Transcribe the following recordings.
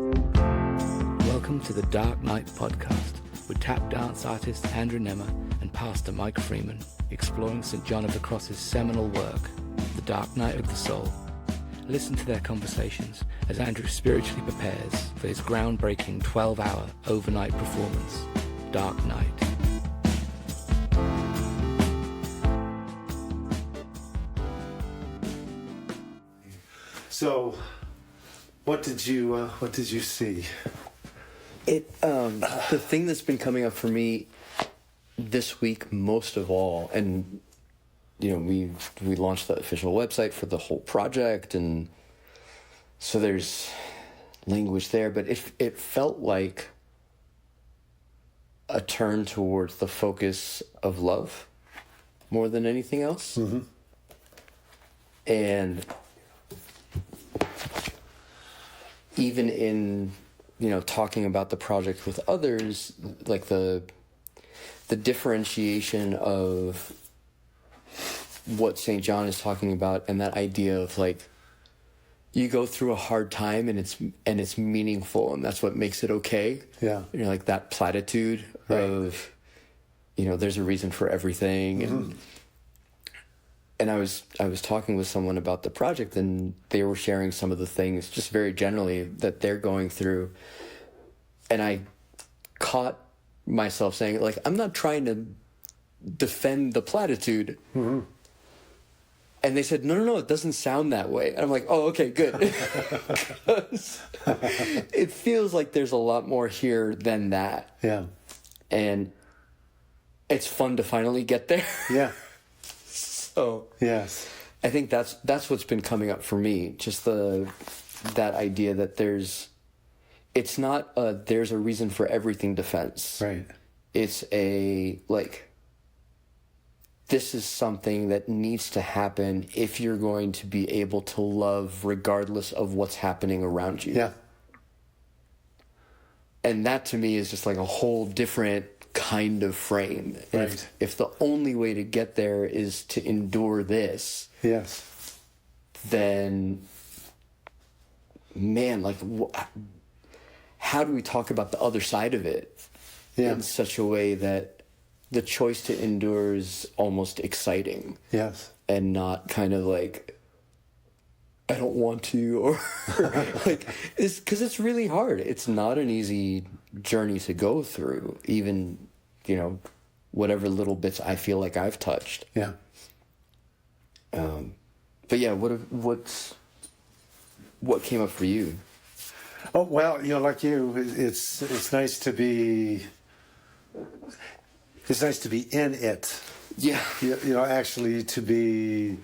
Welcome to the Dark Night podcast with tap dance artist Andrew Nemr and pastor Mike Freeman, exploring St. John of the Cross's seminal work, The Dark Night of the Soul. Listen to their conversations as Andrew spiritually prepares for his groundbreaking 12-hour overnight performance, Dark Night. So, what did you see? The thing that's been coming up for me this week most of all, and you know, we launched the official website for the whole project, and so there's language there, but it felt like a turn towards the focus of love more than anything else. Mm-hmm. And even in, you know, talking about the project with others, like the differentiation of what St. John is talking about, and that idea of like, you go through a hard time and it's meaningful, and that's what makes it okay. Yeah. You know, like that platitude of, you know, there's a reason for everything. Mm-hmm. And I was talking with someone about the project, and they were sharing some of the things just very generally that they're going through. And I caught myself saying, like, I'm not trying to defend the platitude. Mm-hmm. And they said, no, it doesn't sound that way. And I'm like, oh, okay, good. It feels like there's a lot more here than that. Yeah. And it's fun to finally get there. Yeah. So yes, I think that's what's been coming up for me. Just that idea that it's not there's a reason for everything defense. Right. It's this is something that needs to happen if you're going to be able to love regardless of what's happening around you. Yeah. And that to me is just like a whole different kind of frame. Right. If the only way to get there is to endure this, yes, then man, like how do we talk about the other side of it in such a way that the choice to endure is almost exciting? Yes. And not kind of like, I don't want to, or like, it's because it's really hard. It's not an easy journey to go through, even, you know, whatever little bits I feel like I've touched. Yeah. But yeah, what came up for you? Oh, well, you know, like you, it's nice to be in it. Yeah. You know, actually to be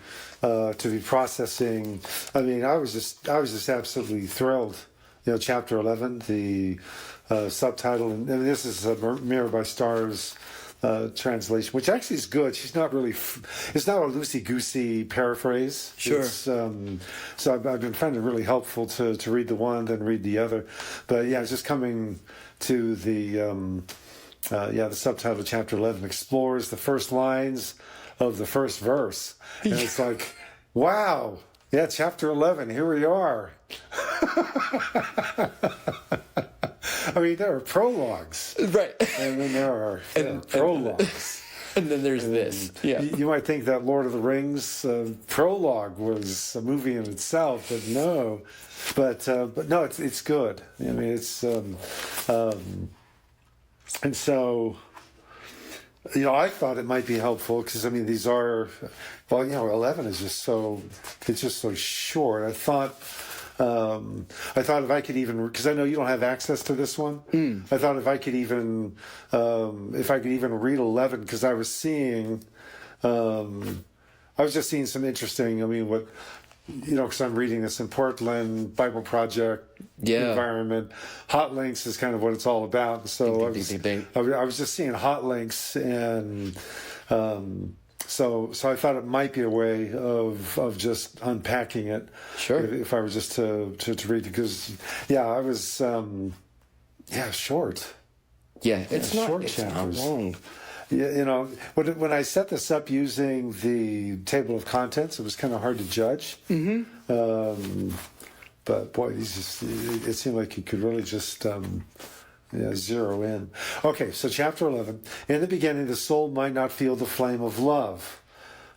processing. I mean, I was just absolutely thrilled. You know, chapter 11, the subtitle, and this is a Mirror by Stars translation, which actually is good. She's not really. It's not a loosey-goosey paraphrase. Sure. So I've been finding it really helpful to read the one, then read the other. But yeah, it's just coming to the subtitle of chapter 11 explores the first lines of the first verse. And it's like, wow, yeah, chapter 11, here we are. I mean, there are prologues. Right. And then there are prologues. And then there's this. Yeah. You might think that Lord of the Rings prologue was a movie in itself, but no. But no, it's good. I mean, it's... And so, you know, I thought it might be helpful because, I mean, these are, well, you know, 11 is just so, it's just so short. I thought if I could even, because I know you don't have access to this one. I thought if I could even read 11, because I was just seeing some interesting, I mean, what, you know, because I'm reading this in Portland, Bible Project environment. Hot links is kind of what it's all about. So I was just seeing hot links, and so I thought it might be a way of just unpacking it. Sure. If I were just to read, because I was short. Yeah, it's not long. Yeah, you know, when I set this up using the table of contents, it was kind of hard to judge. Mm-hmm. But boy, it seemed like he could really just zero in. Okay, so chapter 11. In the beginning, the soul might not feel the flame of love.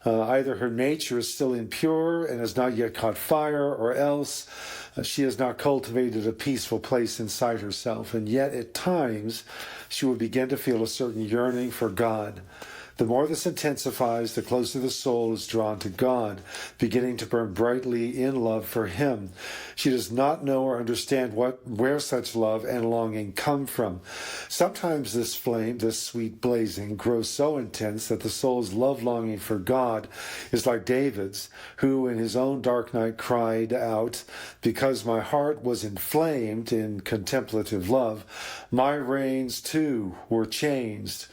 Either her nature is still impure and has not yet caught fire, or else she has not cultivated a peaceful place inside herself. And yet, at times, she will begin to feel a certain yearning for God. The more this intensifies, the closer the soul is drawn to God, beginning to burn brightly in love for Him. She does not know or understand where such love and longing come from. Sometimes this flame, this sweet blazing, grows so intense that the soul's love longing for God is like David's, who in his own dark night cried out, "Because my heart was inflamed in contemplative love, my reins too were changed."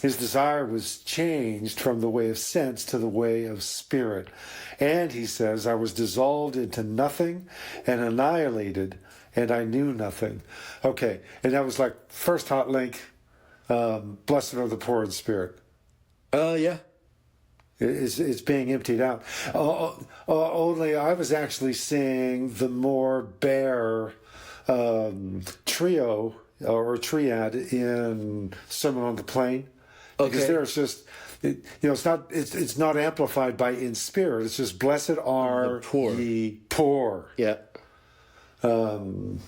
His desire was changed from the way of sense to the way of spirit. And he says, "I was dissolved into nothing and annihilated, and I knew nothing." Okay, and that was like first hot link, blessed are the poor in spirit. Yeah. It's being emptied out. Only I was actually seeing the more bare trio or triad in Sermon on the Plain. Because there's just, it's not amplified by in spirit. It's just blessed are ye poor. Yeah. And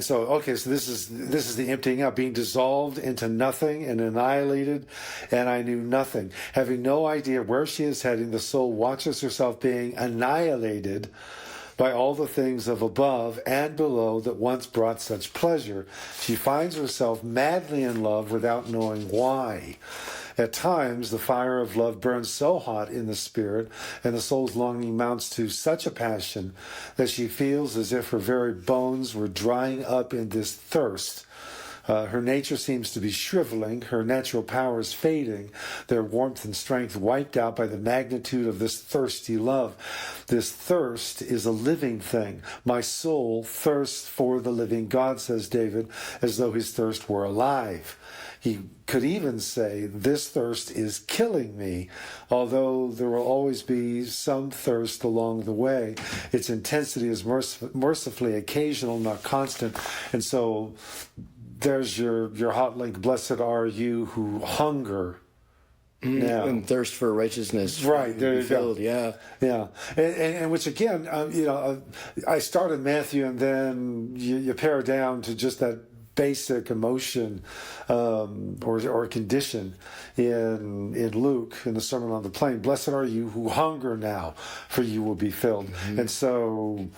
so this is the emptying out, being dissolved into nothing and annihilated, and I knew nothing. Having no idea where she is heading, the soul watches herself being annihilated by all the things of above and below that once brought such pleasure. She finds herself madly in love without knowing why. At times, the fire of love burns so hot in the spirit, and the soul's longing mounts to such a passion that she feels as if her very bones were drying up in this thirst. Her nature seems to be shriveling, her natural powers fading, their warmth and strength wiped out by the magnitude of this thirsty love. This thirst is a living thing. My soul thirsts for the living God, says David, as though his thirst were alive. He could even say, this thirst is killing me, although there will always be some thirst along the way. Its intensity is mercifully occasional, not constant. And so there's your hot link, blessed are you who hunger now. And thirst for righteousness. Right, there you go. Yeah. Yeah. And which again, I started Matthew and then you pare down to just that basic emotion or condition in Luke, in the Sermon on the Plain. Blessed are you who hunger now, for you will be filled. Mm-hmm. And so,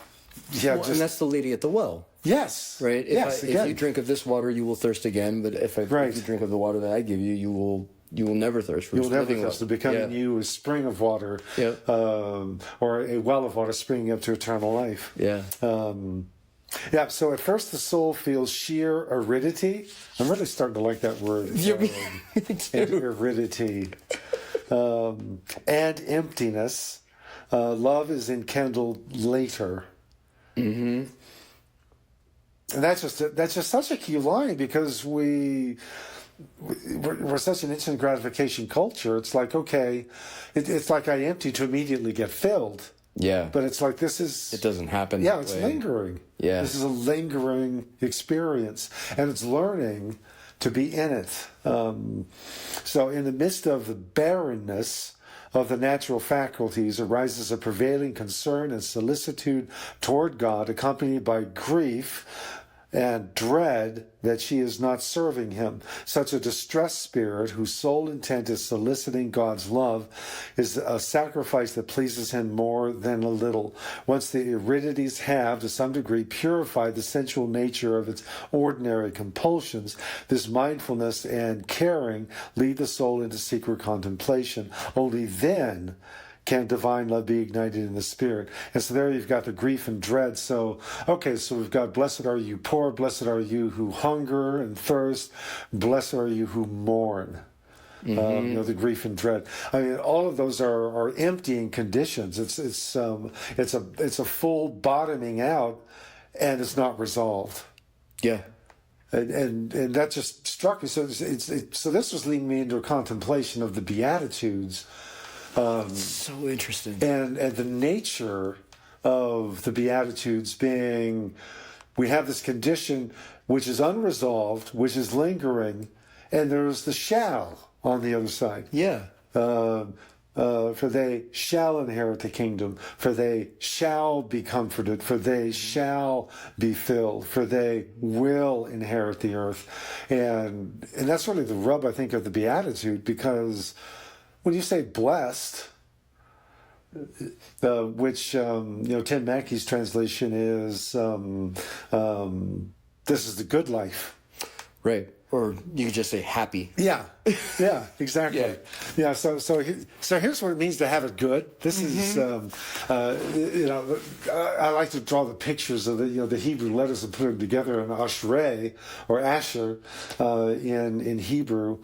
and that's the lady at the well. Yes. Right? If you drink of this water, you will thirst again. But if you drink of the water that I give you, you will never thirst. You'll never thirst. To becoming you a spring of water, or a well of water springing up to eternal life. Yeah. So at first the soul feels sheer aridity. I'm really starting to like that word. Aridity. And emptiness. Love is enkindled later. Mm-hmm. And that's just such a key line, because we're such an instant gratification culture. It's like, okay, it's like I empty to immediately get filled. Yeah. But it's like it doesn't happen. Yeah, it's lingering. Yeah. This is a lingering experience, and it's learning to be in it. So in the midst of the barrenness of the natural faculties arises a prevailing concern and solicitude toward God, accompanied by grief and dread that she is not serving him. Such a distressed spirit, whose sole intent is soliciting God's love, is a sacrifice that pleases him more than a little. Once the aridities have, to some degree, purified the sensual nature of its ordinary compulsions, this mindfulness and caring lead the soul into secret contemplation. Only then can divine love be ignited in the spirit. And so there you've got the grief and dread. So we've got blessed are you poor, blessed are you who hunger and thirst, blessed are you who mourn. Mm-hmm. The grief and dread. I mean, all of those are emptying conditions. It's a full bottoming out, and it's not resolved. Yeah. And that just struck me. So this was leading me into a contemplation of the Beatitudes. So interesting. And the nature of the Beatitudes being, we have this condition which is unresolved, which is lingering, and there's the shall on the other side. Yeah. For they shall inherit the kingdom, for they shall be comforted, for they shall be filled, for they will inherit the earth. And that's really the rub, I think, of the Beatitude, because when you say blessed, which, Tim Mackey's translation is, this is the good life. Right. Or you could just say happy. Yeah, exactly. Yeah. So here's what it means to have it good. This is, I like to draw the pictures of the Hebrew letters and put them together in Ashrei or Asher in Hebrew.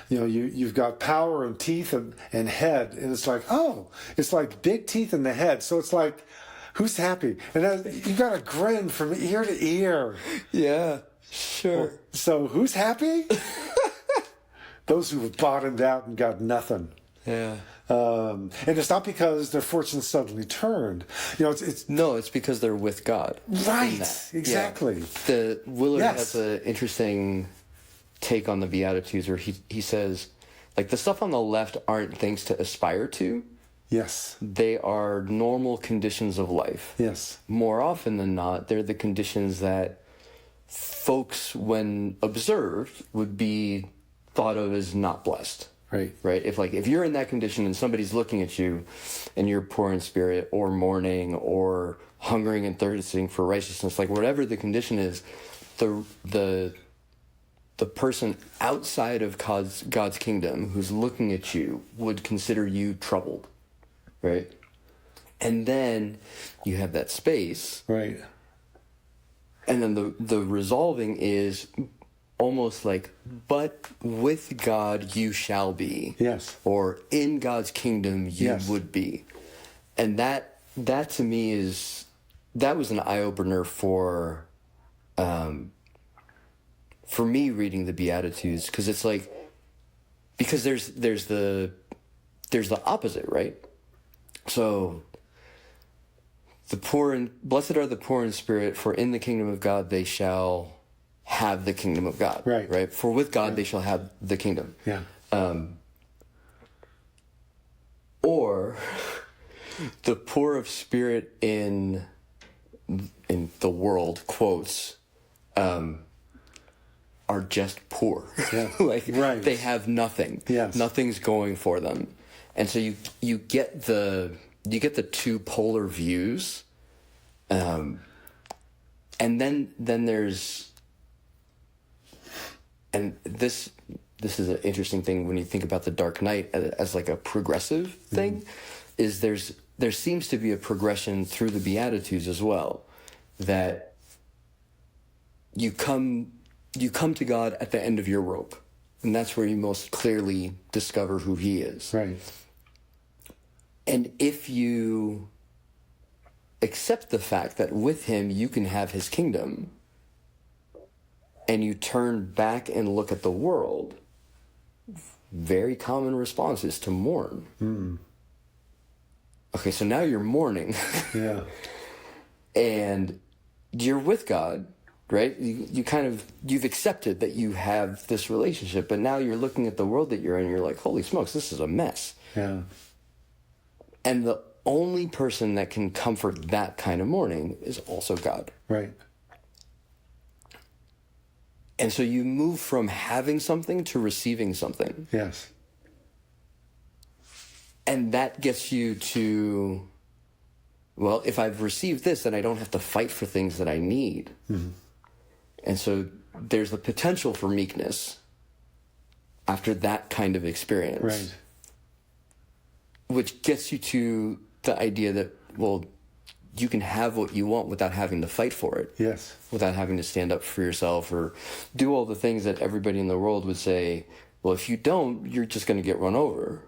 You've got power and teeth and head, and it's like big teeth in the head. So it's like, who's happy? And then you got a grin from ear to ear. Yeah, sure. Well, so who's happy? Those who have bottomed out and got nothing. Yeah. And it's not because their fortune suddenly turned. It's because they're with God. Right. Exactly. Yeah. Willard has an interesting take on the Beatitudes where he says, like, the stuff on the left aren't things to aspire to. Yes. They are normal conditions of life. Yes. More often than not, they're the conditions that folks, when observed, would be thought of as not blessed. Right. Right? If you're in that condition and somebody's looking at you and you're poor in spirit or mourning or hungering and thirsting for righteousness, like whatever the condition is, the person outside of God's kingdom who's looking at you would consider you troubled. Right? And then you have that space. Right. And then the resolving is almost like, but with God you shall be. Yes. Or in God's kingdom you would be. And that to me that was an eye-opener for me reading the Beatitudes, because it's like, because there's the opposite, right? So, blessed are the poor in spirit, for in the kingdom of God they shall have the kingdom of God. Right. Right. For with God they shall have the kingdom. Yeah. Or the poor of spirit in the world, quotes, are just poor. Yeah. Right. They have nothing. Yes. Nothing's going for them. And so you get the two polar views, and then there's, and this is an interesting thing when you think about the Dark Knight as like a progressive thing, is there seems to be a progression through the Beatitudes as well, that you come to God at the end of your rope, and that's where you most clearly discover who He is. Right. And if you accept the fact that with Him you can have His kingdom, and you turn back and look at the world, very common response is to mourn. Okay, so now you're mourning. Yeah. And you're with God, right? You've accepted that you have this relationship, but now you're looking at the world that you're in and you're like, holy smokes, this is a mess. Yeah. And the only person that can comfort that kind of mourning is also God. Right. And so you move from having something to receiving something. Yes. And that gets you to, well, if I've received this, then I don't have to fight for things that I need. Mm-hmm. And so there's the potential for meekness after that kind of experience. Right. Which gets you to the idea that, well, you can have what you want without having to fight for it. Yes. Without having to stand up for yourself or do all the things that everybody in the world would say, well, if you don't, you're just going to get run over.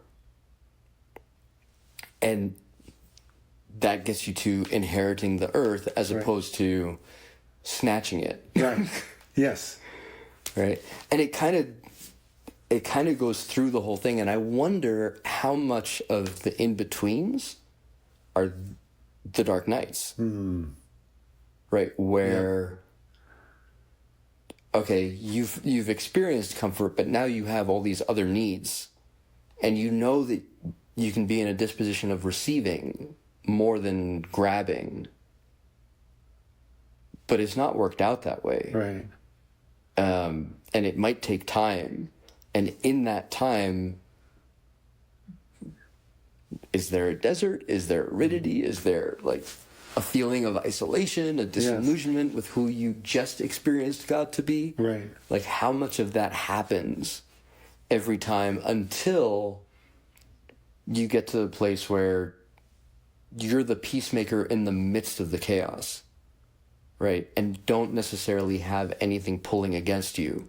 And that gets you to inheriting the earth as opposed to snatching it. Right. Yes. Right. And it kind of, it kind of goes through the whole thing, and I wonder how much of the in-betweens are the dark nights. Right, where okay, you've experienced comfort, but now you have all these other needs, and you know that you can be in a disposition of receiving more than grabbing, but it's not worked out that way. Right. And it might take time, and in that time, is there a desert? Is there aridity? Is there like a feeling of isolation, a disillusionment with who you just experienced God to be? Right. Like, how much of that happens every time until you get to the place where you're the peacemaker in the midst of the chaos, right? And don't necessarily have anything pulling against you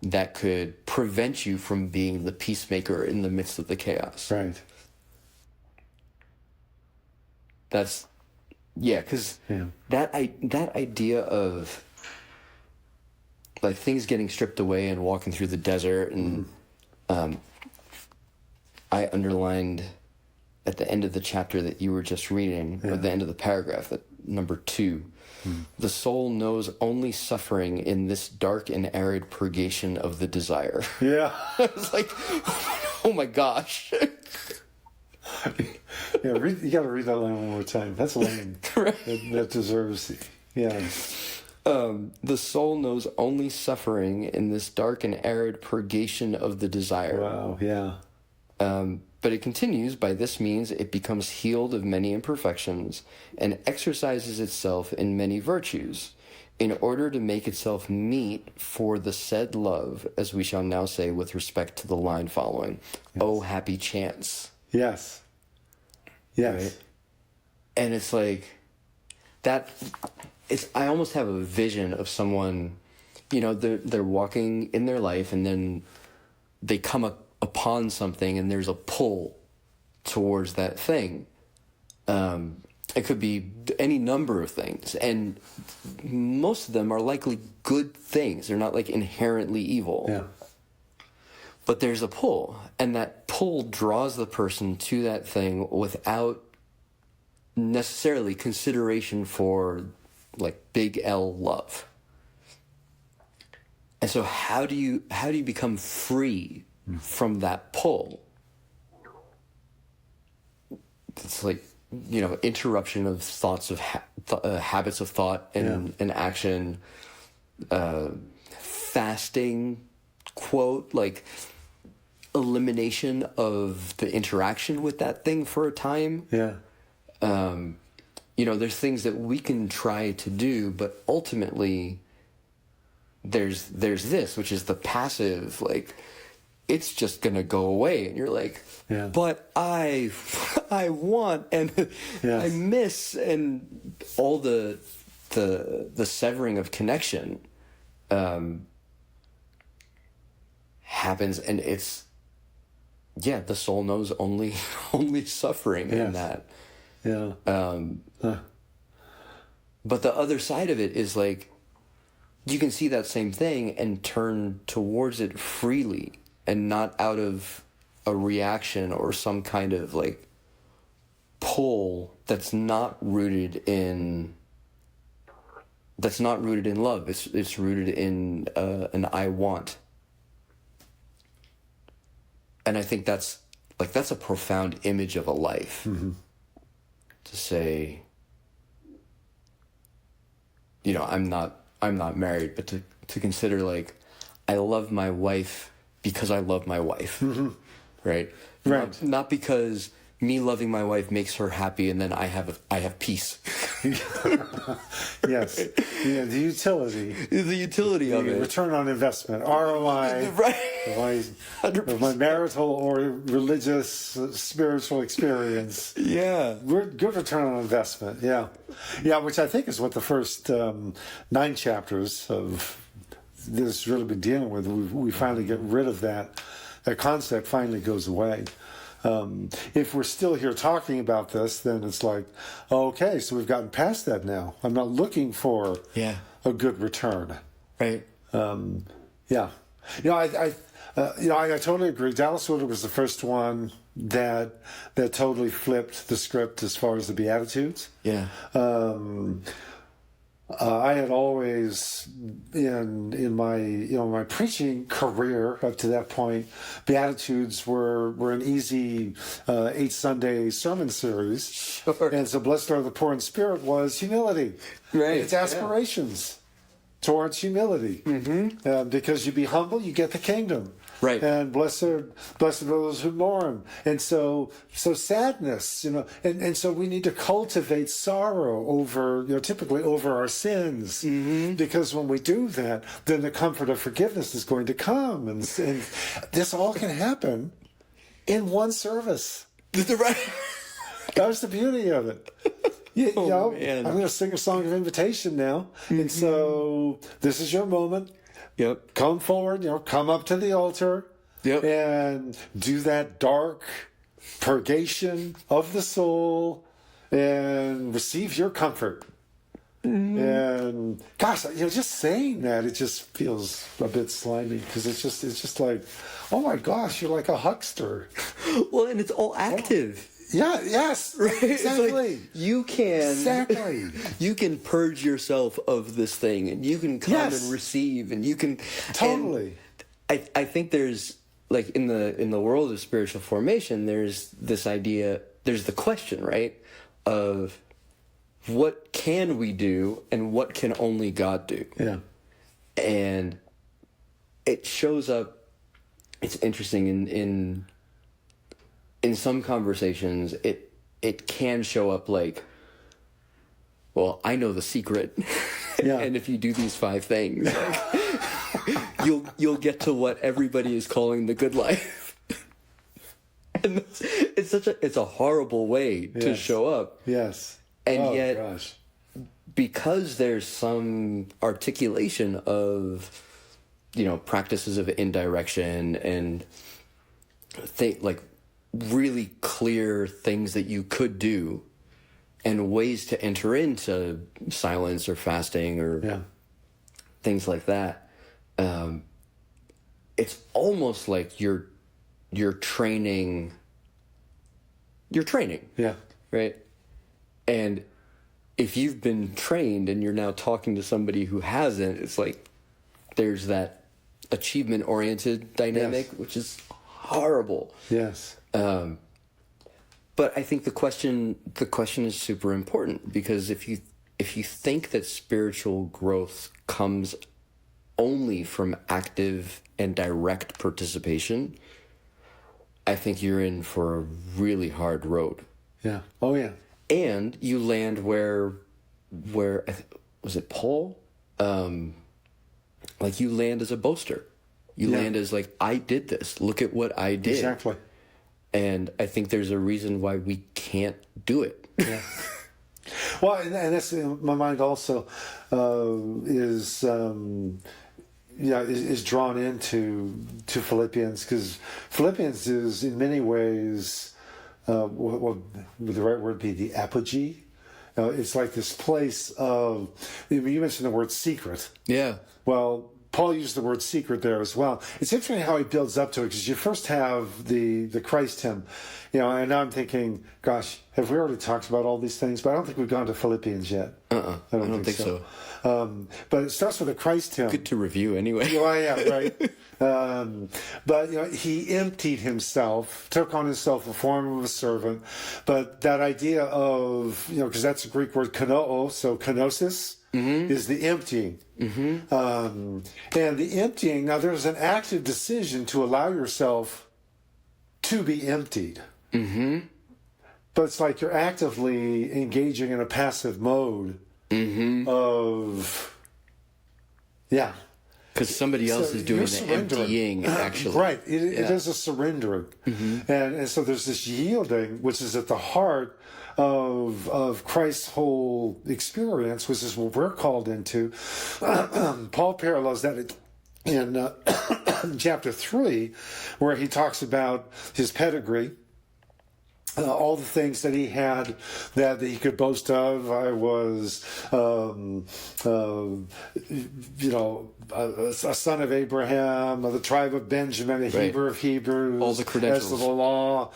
that could prevent you from being the peacemaker in the midst of the chaos. Right. That's, yeah, because that idea of like things getting stripped away and walking through the desert, and I underlined at the end of the chapter that you were just reading, or the end of the paragraph, that number 2, the soul knows only suffering in this dark and arid purgation of the desire. Yeah. It's like, oh my gosh. Yeah, you got to read that line one more time. That's a line that deserves. Yeah. The soul knows only suffering in this dark and arid purgation of the desire. Wow. Yeah. But it continues, by this means it becomes healed of many imperfections and exercises itself in many virtues, in order to make itself meet for the said love, as we shall now say with respect to the line following. Yes. Oh, happy chance. Yes. Yes. Right? And it's like that. I almost have a vision of someone, they're walking in their life, and then they come upon something, and there's a pull towards that thing. It could be any number of things, and most of them are likely good things. They're not like inherently evil. Yeah. But there's a pull, and that pull draws the person to that thing without necessarily consideration for like big L love. And so how do you become free from that pull? It's like, interruption of thoughts of habits of thought and action, fasting, quote, like elimination of the interaction with that thing for a time. Yeah. There's things that we can try to do, but ultimately there's this, which is the passive, like, it's just gonna go away, and you're like, but I want, and I miss, and all the severing of connection happens, and it's the soul knows only suffering in that. Yeah. But the other side of it is like, you can see that same thing and turn towards it freely, and not out of a reaction or some kind of like pull that's not rooted in love. It's rooted in an I want. And I think that's a profound image of a life. Mm-hmm. To say, I'm not married, but to consider, like, I love my wife because I love my wife, right? Right. Not because me loving my wife makes her happy and then I have peace. Yes. Yeah, the utility. The utility of it. Return on investment, ROI. Right. Of my marital or religious, spiritual experience. Yeah. Good return on investment. Yeah. Yeah, which I think is what the first 9 chapters of this really been dealing with. We finally get rid of that. That concept finally goes away. If we're still here talking about this, then it's like, okay, so we've gotten past that now. I'm not looking for a good return. Right. Yeah. I totally agree. Dallas Willard was the first one that totally flipped the script as far as the Beatitudes. Yeah. I had always in my preaching career up to that point, Beatitudes were an easy 8 Sunday sermon series. Sure. And so blessed are the poor in spirit was humility. Right. It's aspirations towards humility. Because you be humble, you get the kingdom. Right. And blessed are those who mourn. And so sadness, and so we need to cultivate sorrow over, typically over our sins. Because when we do that, then the comfort of forgiveness is going to come. And this all can happen in one service. Right. That was the beauty of it. Man. I'm going to sing a song of invitation now. And so this is your moment. Yep. Come forward, come up to the altar. Yep. And do that dark purgation of the soul and receive your comfort. And gosh, just saying that, it just feels a bit slimy because it's just like, oh my gosh, you're like a huckster. Well, and it's all active. Yeah, yes, right? Exactly. Like you can purge yourself of this thing, and you can come and receive, and you can totally. I think there's like in the world of spiritual formation, there's this idea, there's the question, right, of what can we do and what can only God do? Yeah, and it shows up. It's interesting in some conversations, it can show up like, well, I know the secret, and if you do these 5 things, you'll get to what everybody is calling the good life. And it's a horrible way to show up. Yes, and yet, because there's some articulation of, practices of indirection and like really clear things that you could do and ways to enter into silence or fasting or things like that. It's almost like you're training. Yeah. Right. And if you've been trained and you're now talking to somebody who hasn't, it's like there's that achievement-oriented dynamic, which is horrible. Yes. But I think the question is super important, because if you think that spiritual growth comes only from active and direct participation, I think you're in for a really hard road. Yeah. Oh yeah. And you land where was it Paul? Like you land as a boaster. You land as like, I did this. Look at what I did. Exactly. And I think there's a reason why we can't do it. Yeah. Well, and that's in my mind also is drawn into Philippians, because Philippians is in many ways what would the right word be, the apogee. It's like this place of, you mentioned the word secret. Yeah. Well, Paul used the word secret there as well. It's interesting how he builds up to it, because you first have the Christ hymn, and now I'm thinking, gosh, have we already talked about all these things? But I don't think we've gone to Philippians yet. I don't think so. But it starts with a Christ hymn. Good to review anyway. Well, yeah, right. But he emptied himself, took on himself the form of a servant. But that idea of, because that's a Greek word kanoo, so kenosis. Is the emptying. And the emptying, now there's an active decision to allow yourself to be emptied. But it's like you're actively engaging in a passive mode of, because somebody else is doing the emptying, actually. Right. It is a surrendering. And so there's this yielding, which is at the heart of Christ's whole experience, which is what we're called into. Paul parallels that in chapter 3, where he talks about his pedigree all the things that he had that he could boast of. I was, a son of Abraham, of the tribe of Benjamin, a Hebrew of Hebrews. All the credentials. As to the law,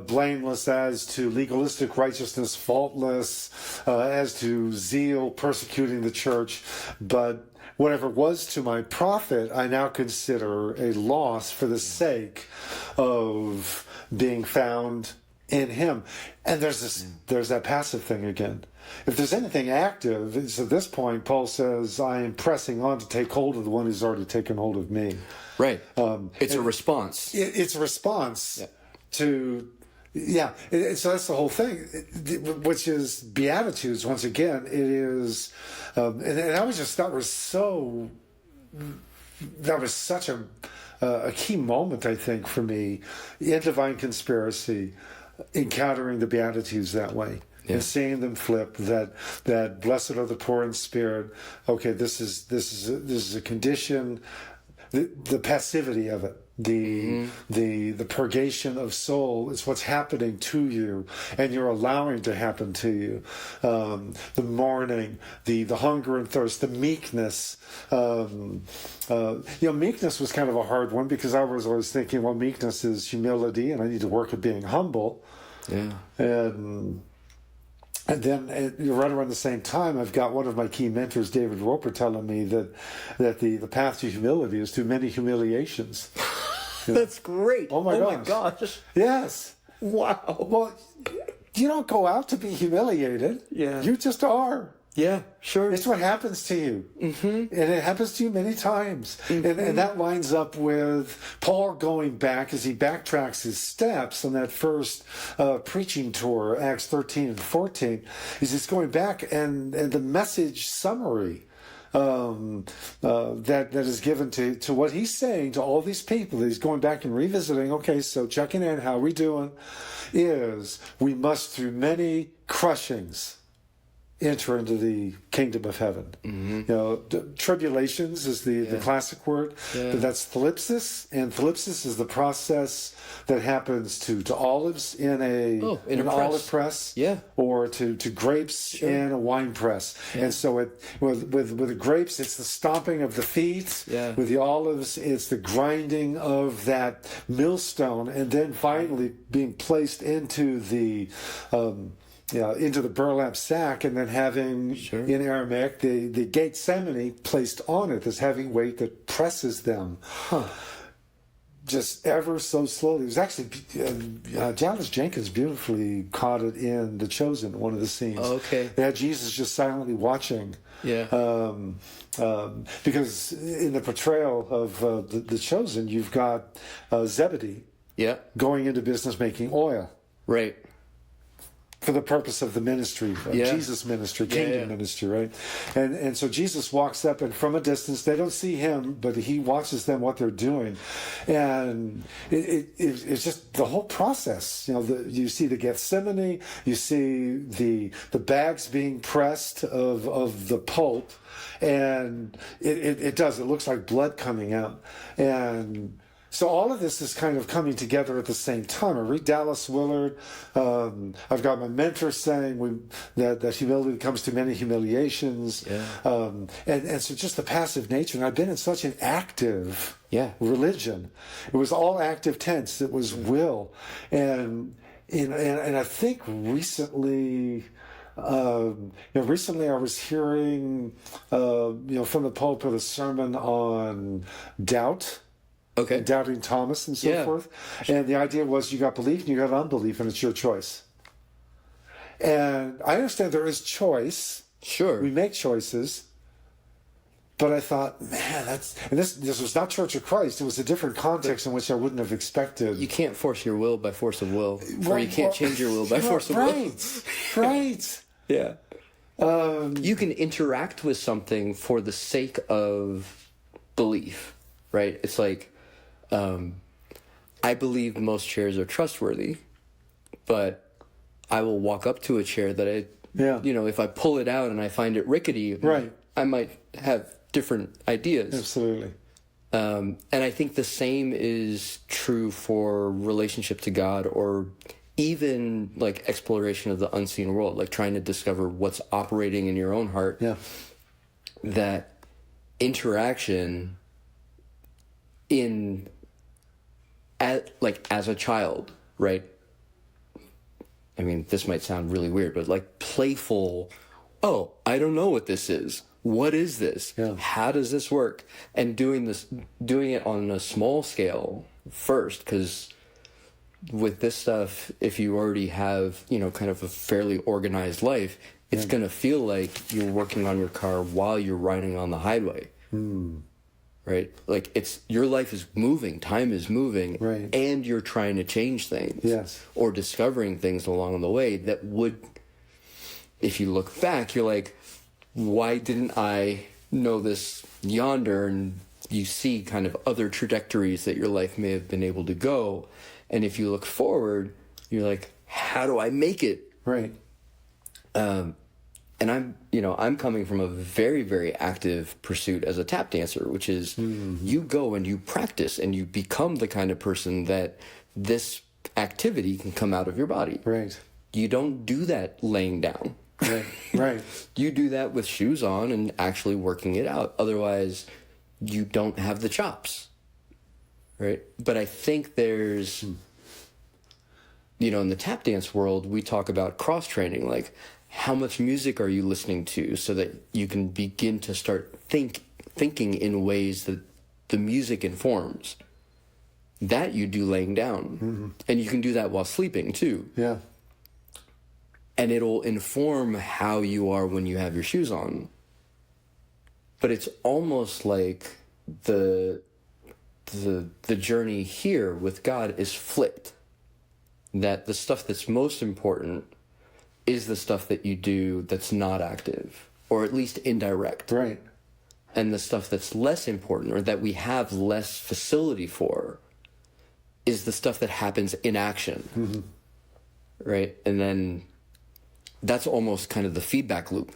blameless as to legalistic righteousness, faultless as to zeal, persecuting the church. But whatever was to my profit, I now consider a loss for the sake of being found in him. And there's that passive thing again. If there's anything active, it's at this point, Paul says, I am pressing on to take hold of the one who's already taken hold of me. Right. It's a response. It's a response to, so that's the whole thing, which is Beatitudes. Once again, it is, and I was just, that was such a key moment, I think, for me in Divine Conspiracy, encountering the Beatitudes that way. And seeing them flip, that blessed are the poor in spirit. Okay, this is a condition, the passivity of it, the purgation of soul is what's happening to you, and you're allowing to happen to you. The mourning, the hunger and thirst, the meekness. Meekness was kind of a hard one, because I was always thinking, well, meekness is humility, and I need to work at being humble. Yeah. And then right around the same time, I've got one of my key mentors, David Roper, telling me that the path to humility is through many humiliations. That's great. Oh my gosh. Yes. Wow. Well, you don't go out to be humiliated. Yeah. You just are. Yeah, sure. It's what happens to you. Mm-hmm. And it happens to you many times. Mm-hmm. And that lines up with Paul going back as he backtracks his steps on that first preaching tour, Acts 13 and 14. He's just going back, and the message summary that is given to what he's saying to all these people. He's going back and revisiting, okay, so checking in, how are we doing, is we must through many crushings enter into the kingdom of heaven. Mm-hmm. Tribulations is the classic word, but that's thlipsis, and thlipsis is the process that happens to olives in an olive press, or to grapes in a wine press. And so with the grapes, it's the stomping of the feet. With the olives, it's the grinding of that millstone, and then finally being placed into the into the burlap sack, and then having, in Aramaic, the Gethsemane placed on it, this heavy weight that presses them. Just ever so slowly. It was actually, Dallas Jenkins beautifully caught it in The Chosen, one of the scenes. Oh, okay. They had Jesus just silently watching. Yeah. Because in the portrayal of the Chosen, you've got Zebedee going into business making oil. Right. For the purpose of the ministry, of Jesus' ministry, kingdom ministry, right? And so Jesus walks up, and from a distance, they don't see him, but he watches them, what they're doing. And it's just the whole process. You see the Gethsemane, you see the bags being pressed of the pulp, and it looks like blood coming out. And so all of this is kind of coming together at the same time. I read Dallas Willard. I've got my mentor saying that humility comes to many humiliations. And so just the passive nature. And I've been in such an active religion. It was all active tense. It was will. And I think recently... recently I was hearing, from the pulpit a sermon on doubt. Okay. Doubting Thomas and so forth. And the idea was you got belief and you got unbelief, and it's your choice. And I understand there is choice. Sure. We make choices. But I thought, man, this was not Church of Christ. It was a different context in which I wouldn't have expected. You can't force your will by force of will. Or you can't change your will by force of will. Right. Yeah. You can interact with something for the sake of belief, right? It's like, I believe most chairs are trustworthy, but I will walk up to a chair that if I pull it out and I find it rickety, I might have different ideas. Absolutely. And I think the same is true for relationship to God or even like exploration of the unseen world, like trying to discover what's operating in your own heart. Yeah. That interaction as a child, right? I mean, this might sound really weird, but like playful, oh, I don't know what this is. What is this? Yeah. How does this work? And doing it on a small scale first, because with this stuff, if you already have, kind of a fairly organized life, it's going to feel like you're working on your car while you're riding on the highway. Right? Like your life is moving, time is moving, right, and you're trying to change things. Yes. Or discovering things along the way that would, if you look back, you're like, why didn't I know this yonder? And you see kind of other trajectories that your life may have been able to go. And if you look forward, you're like, how do I make it? Right. And I'm coming from a very, very active pursuit as a tap dancer, which is you go and you practice and you become the kind of person that this activity can come out of your body. Right. You don't do that laying down. Right. Right. You do that with shoes on and actually working it out. Otherwise, you don't have the chops. Right. But I think there's, in the tap dance world, we talk about cross training, like, how much music are you listening to so that you can begin to start thinking in ways that the music informs? That you do laying down. And you can do that while sleeping too. Yeah. And it'll inform how you are when you have your shoes on. But it's almost like the journey here with God is flipped. That the stuff that's most important is the stuff that you do that's not active, or at least indirect. Right. And the stuff that's less important, or that we have less facility for, is the stuff that happens in action. Right? And then that's almost kind of the feedback loop.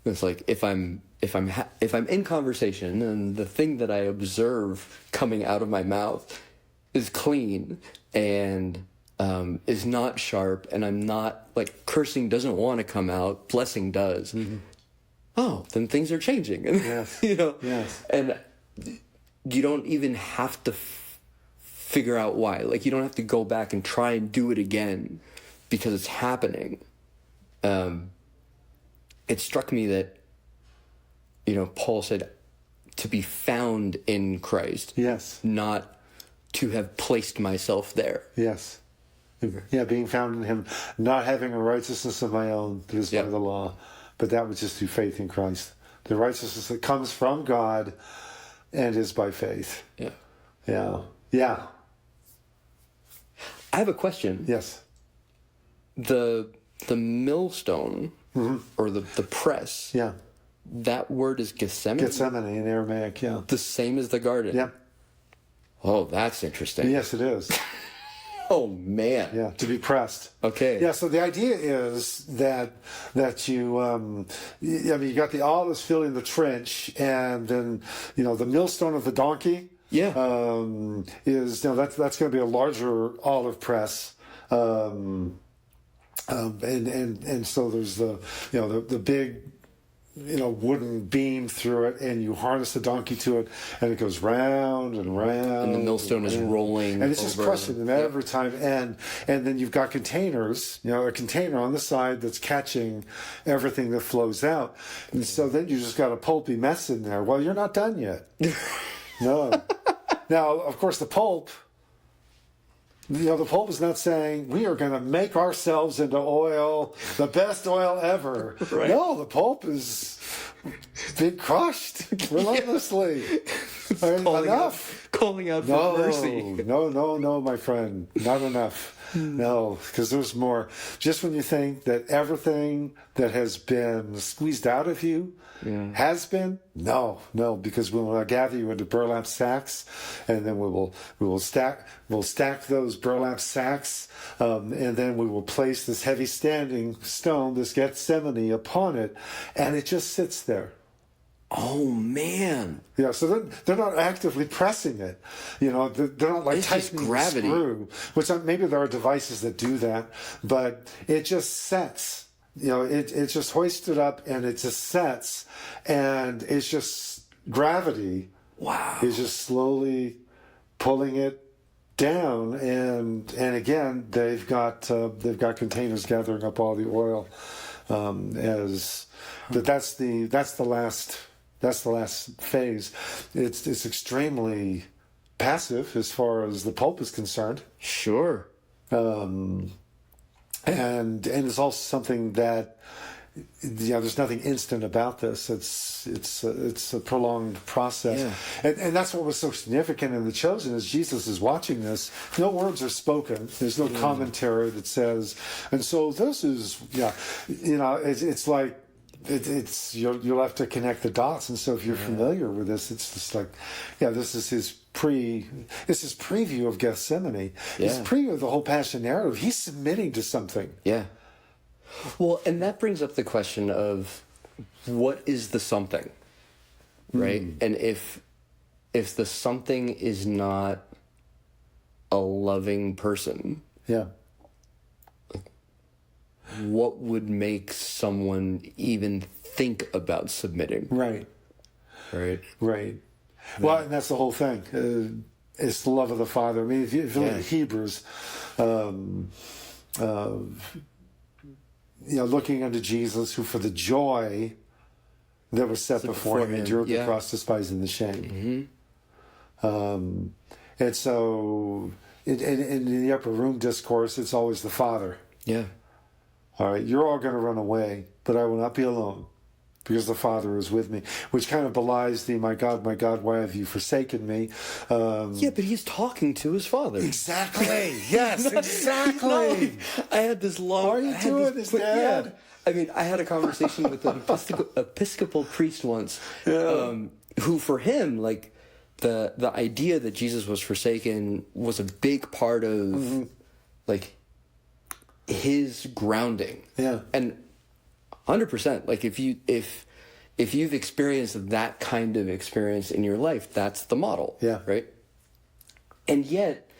It's like if I'm in conversation and the thing that I observe coming out of my mouth is clean and is not sharp, and I'm not, like, cursing doesn't want to come out, blessing does. Oh, then things are changing. Yes. Yes. And you don't even have to figure out why. Like, you don't have to go back and try and do it again because it's happening. It struck me that, Paul said to be found in Christ. Yes. Not to have placed myself there. Yes. Yeah, being found in him, not having a righteousness of my own that is by the law, but that was just through faith in Christ. The righteousness that comes from God and is by faith. Yeah. Yeah. Yeah. I have a question. Yes. The millstone, or the press. Yeah. That word is Gethsemane? Gethsemane in Aramaic, yeah. The same as the garden? Yeah. Oh, that's interesting. Yes, it is. Oh, man. Yeah, to be pressed. Okay. Yeah, so the idea is that you, you got the olives filling the trench, and then, the millstone of the donkey is, that's going to be a larger olive press. And so there's the big, wooden beam through it, and you harness the donkey to it, and it goes round and round. And the millstone is rolling. And it's just crushing them every time. And then you've got containers, a container on the side that's catching everything that flows out. And so then you just got a pulpy mess in there. Well, you're not done yet. No. Now, of course, the pulp is not saying we are going to make ourselves into oil, the best oil ever. Right. No, the pulp is being crushed relentlessly. Calling out for mercy. No, my friend, not enough. No, because there's more. Just when you think that everything that has been squeezed out of you has been, no, because we will gather you into burlap sacks, and then we'll stack those burlap sacks, and then we will place this heavy standing stone, this Gethsemane, upon it, and it just sits there. Oh, man. Yeah, so they're not actively pressing it. You know, they're not like it's tightening the screw, which maybe there are devices that do that, but it just sets. You know, it just hoists it up and it just sets, and it's just gravity. Wow. Is just slowly pulling it down, and again they've got containers gathering up all the oil, that's the last phase. It's extremely passive as far as the pulp is concerned. Sure. And it's also something that, there's nothing instant about this. It's a prolonged process, and that's what was so significant in The Chosen. Is Jesus is watching this. No words are spoken. There's no commentary that says, and so this is it's like you'll have to connect the dots. And so if you're familiar with this, it's just like, this is his preview of Gethsemane. His preview of the whole Passion narrative. He's submitting to something. Yeah. Well, and that brings up the question of what is the something, right? And if the something is not a loving person, what would make someone even think about submitting? Right. Well, and that's the whole thing. It's the love of the Father. I mean, if you look at Hebrews, looking unto Jesus, who for the joy that was set before him endured the cross, despising the shame. And so, in the upper room discourse, it's always the Father. Yeah. All right, you're all going to run away, but I will not be alone, because the Father is with me, which kind of belies the my God, why have you forsaken me? But he's talking to his Father. Exactly. Yes, exactly. I had this long... What are you doing, his dad? Yeah. I mean, I had a conversation with an Episcopal priest once, who for him, like, the idea that Jesus was forsaken was a big part of, like, his grounding. Yeah. And 100%, like, if you've experienced that kind of experience in your life, that's the model. Yeah. Right? And yet,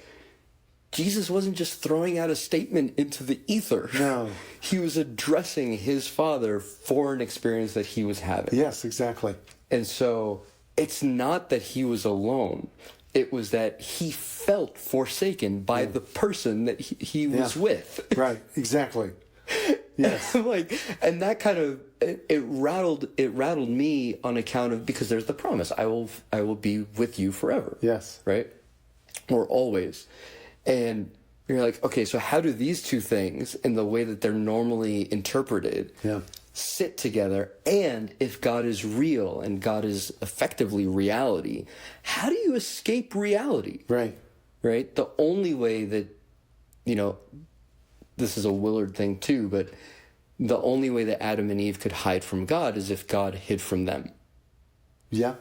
Jesus wasn't just throwing out a statement into the ether. No. He was addressing his Father for an experience that he was having. Yes, exactly. And so, it's not that he was alone. It was that he felt forsaken by the person that he was with. Right, exactly. Yes. And that kind of it rattled me on account of, because there's the promise, I will be with you forever. Yes. Right? Or always. And you're like, okay, so how do these two things, in the way that they're normally interpreted, sit together? And if God is real and God is effectively reality, how do you escape reality? Right. Right? The only way that, this is a Willard thing too, but the only way that Adam and Eve could hide from God is if God hid from them. Yeah.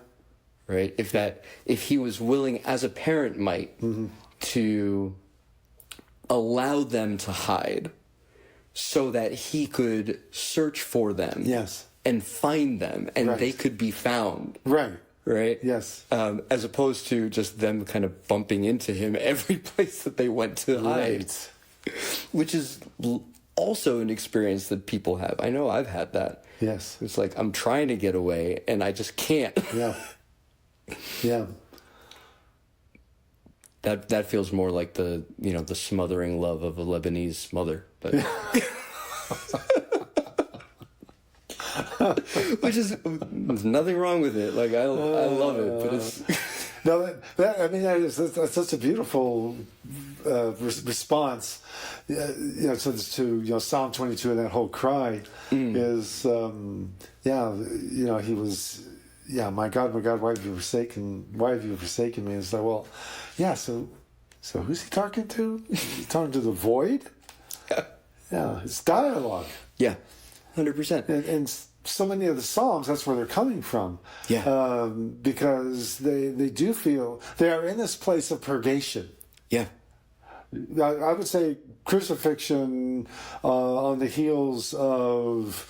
Right? If he was willing, as a parent might, to allow them to hide so that he could search for them. Yes. And find them, and they could be found. Right. Right? Yes. As opposed to just them kind of bumping into him every place that they went to hide. Which is also an experience that people have. I know I've had that. Yes. It's like, I'm trying to get away, and I just can't. Yeah. Yeah. That feels more like the smothering love of a Lebanese mother. But which is, there's nothing wrong with it. Like, I love it, but it's no, that's such a beautiful response. To Psalm 22 and that whole cry is he was my God, why have you forsaken me? It's like, well, so who's he talking to? He's talking to the void. Yeah, it's dialogue. Yeah, 100%. And so many of the Psalms, that's where they're coming from. Yeah. Because they do feel they are in this place of purgation. Yeah. I would say crucifixion on the heels of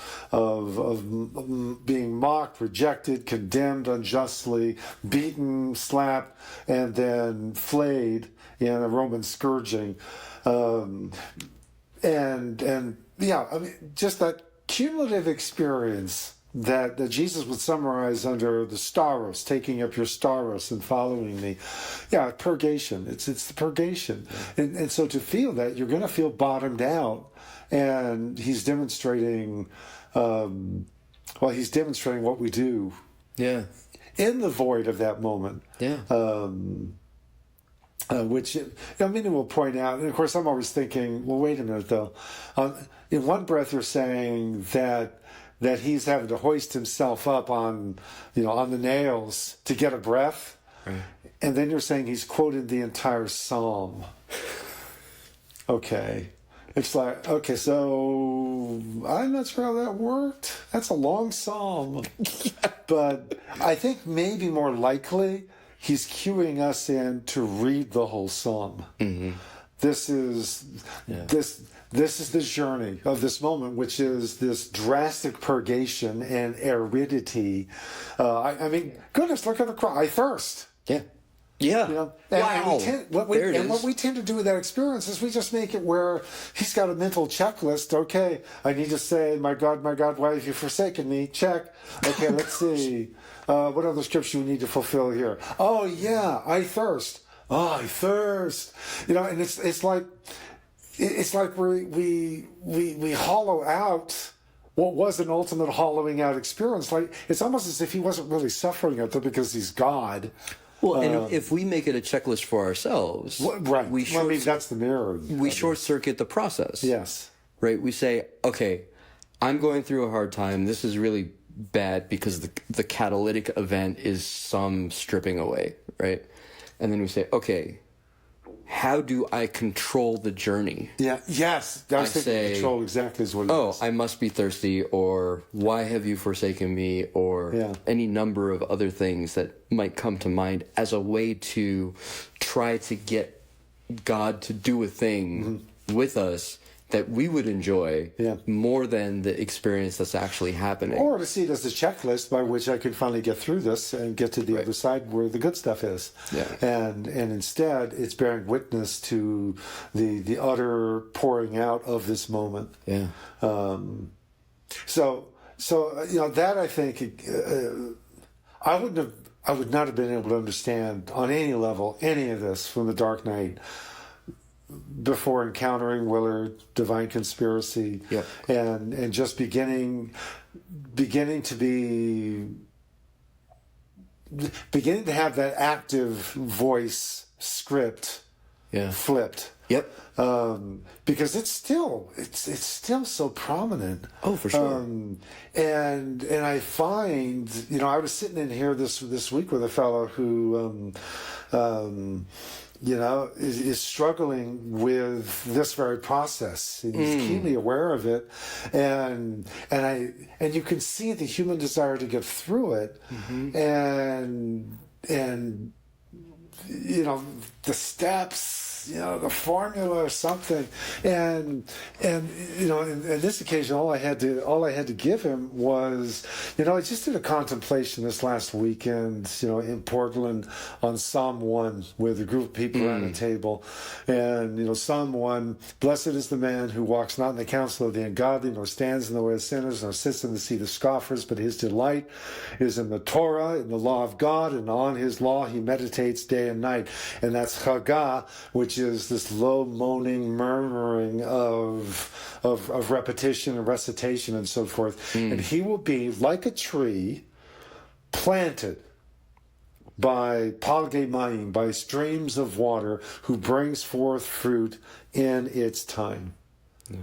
being mocked, rejected, condemned unjustly, beaten, slapped, and then flayed in a Roman scourging, and yeah, I mean, just that cumulative experience that Jesus would summarize under the staros, taking up your staros and following me. Yeah, purgation. It's the purgation. Yeah. And so to feel that, you're going to feel bottomed out. And he's demonstrating, he's demonstrating what we do. Yeah. In the void of that moment. Yeah. Which, many will point out, and of course I'm always thinking, well, wait a minute though. In one breath you're saying that he's having to hoist himself up on the nails to get a breath. Right. And then you're saying he's quoted the entire psalm. Okay. It's like, okay, so I'm not sure how that worked. That's a long psalm. But I think maybe more likely he's cueing us in to read the whole psalm. Mm-hmm. This is the journey of this moment, which is this drastic purgation and aridity. I mean, goodness, look at the cross. I thirst. Yeah. Yeah. Wow. What we tend to do with that experience is we just make it where he's got a mental checklist. Okay, I need to say, my God, why have you forsaken me? Check. Okay, let's see. What other scripture we need to fulfill here? Oh, yeah, I thirst. Oh, I thirst. And it's like we hollow out what was an ultimate hollowing out experience. Like it's almost as if he wasn't really suffering at it because he's God. Well, and if we make it a checklist for ourselves, right? That's the mirror. We short circuit the process. Yes. Right. We say, okay, I'm going through a hard time. This is really bad because the catalytic event is some stripping away, right? And then we say, okay, how do I control the journey? Yeah. Yes. I was thinking control exactly is what it is. Oh, I must be thirsty, or why have you forsaken me, or any number of other things that might come to mind as a way to try to get God to do a thing with us that we would enjoy more than the experience that's actually happening. Or to see it as a checklist by which I could finally get through this and get to the other side where the good stuff is. Yeah. And instead, it's bearing witness to the utter pouring out of this moment. Yeah. So that I think I would not have been able to understand on any level any of this from the Dark Knight before encountering Willard, Divine Conspiracy, and just beginning to have that active voice script flipped. Yep. Because it's still so prominent. Oh, for sure. And I find, I was sitting in here this week with a fellow who is struggling with this very process. He's keenly aware of it, and you can see the human desire to get through it, and the steps, the formula or something, and in this occasion, all I had to give him was, I just did a contemplation this last weekend, in Portland on Psalm 1 with a group of people around a table, and Psalm 1, blessed is the man who walks not in the counsel of the ungodly, nor stands in the way of sinners, nor sits in the seat of scoffers, but his delight is in the Torah, in the law of God, and on his law he meditates day and night, and that's Chagah, which is this low moaning, murmuring of repetition and recitation and so forth. And he will be like a tree planted by Palge Mayim, by streams of water, who brings forth fruit in its time. Yeah.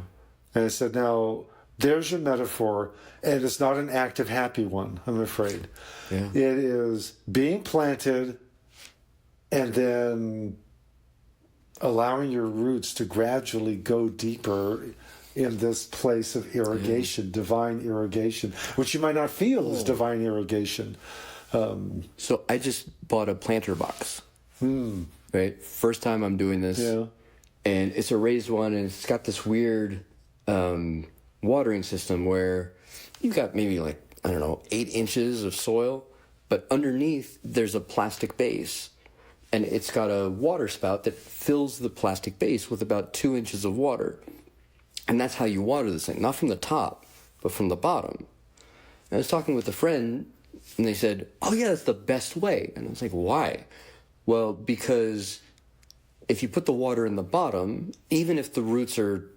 And I said, now, there's your metaphor, and it's not an active, happy one, I'm afraid. Yeah. It is being planted and then allowing your roots to gradually go deeper in this place of irrigation, divine irrigation, which you might not feel as divine irrigation. So I just bought a planter box. Right? First time I'm doing this. Yeah. and it's a raised one, and it's got this weird watering system where you've got maybe like, I don't know, 8 inches of soil, but underneath there's a plastic base, and it's got a water spout that fills the plastic base with about 2 inches of water. And that's how you water this thing, not from the top, but from the bottom. And I was talking with a friend, and they said, oh yeah, that's the best way. And I was like, why? Well, because if you put the water in the bottom, even if the roots are,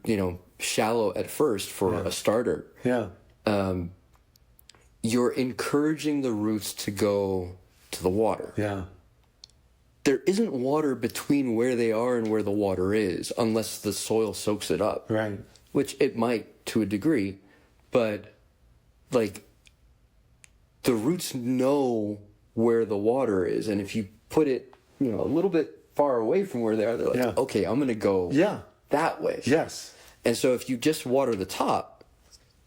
shallow at first for a starter, you're encouraging the roots to go to the water. Yeah. There isn't water between where they are and where the water is, unless the soil soaks it up. Right. Which it might to a degree, but like the roots know where the water is, and if you put it, a little bit far away from where they are, they're like, okay, I'm going to go that way. Yes. And so if you just water the top,